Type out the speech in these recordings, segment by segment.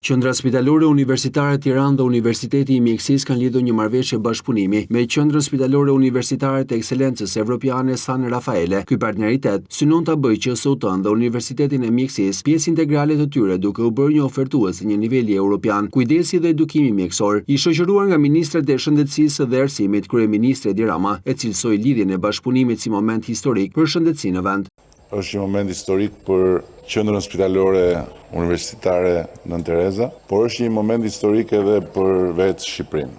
Qendra Spitalore Universitare Tiranë dhe Universiteti i Mjekësisë kanë lidhur një marrëveshje bashkëpunimi me Qendrën Spitalore Universitare të Ekselencës Evropiane San Raffaele. Ky partneritet synon ta bëjë QSUT-n dhe Universitetin e Mjekësisë pjesë integrale të tyre, duke u bërë një ofertues një niveli evropian. Kujdesi dhe edukimi mjekësor, i shoqëruar nga ministrat e shëndetësisë dhe arsimit, kryeministri Edi Rama e cilësoi lidhjen e bashkëpunimit si moment historik për shëndetësinë në vend. Është një moment historik për Qendrën Spitalore Universitare Nën Tereza, por është një moment historik edhe për vetë Shqipërinë.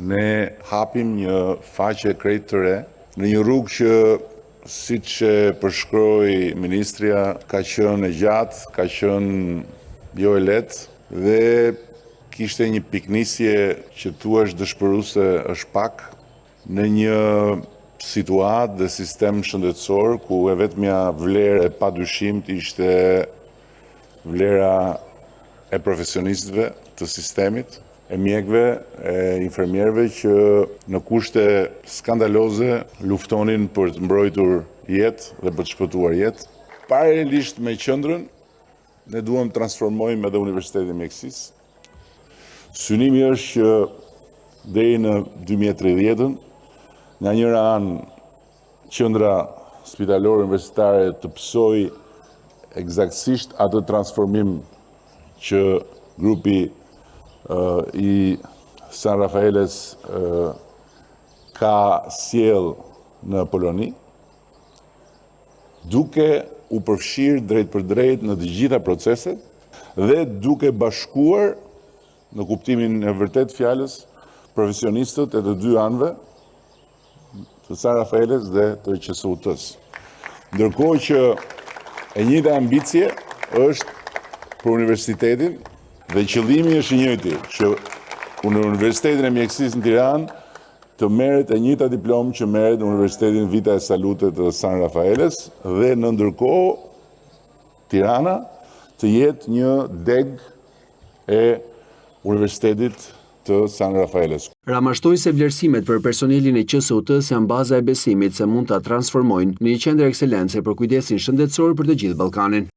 Ne hapim një faqe krejt të re në një rrugë që, siç e përshkroi ministria, ka qenë e gjatë, ka qenë jo e lehtë dhe kishte një piknisje që thuaç dëshpëruese është pak në një situatë dhe sistem shëndetësor ku e vetmja vlerë e padyshimit ishte vlera e profesionistëve të sistemit, e mjekëve, e infermierëve që në kushte skandaloze luftonin për të mbrojtur jetë dhe për të shpëtuar jetë. Paralelisht me qendrën, ne duam të transformojmë edhe Universitetin e Mjekësisë. Synimi është që deri në 2030 nga njëra anë Qendra Spitalore Universitare të pësoj eksaktësisht atë transformim që grupi i San Raffaeles ka sjell në Poloni, duke u përfshirë drejt për drejt në të gjitha proceset dhe duke bashkuar në kuptimin e vërtet fjalës profesionistët e të dy anëve të San Raffaeles dhe të QSUT-s. Ndërkohë që e njëjta ambicie është për universitetin dhe qëllimi është i njëjti, që në Universitetin e Mjekësisë në Tiranë të merret e njëjta diplomë që merret në Universitetin Vita e Salute të San Raffaeles dhe në ndërkohë Tirana të jetë një deg e Universitetit të San Raffaeles. Rama shtoi se vlerësimet për personelin e QSUT-s janë baza e besimit se mund ta transformojnë në një qendër ekselence për kujdesin shëndetësor për të gjithë Ballkanin.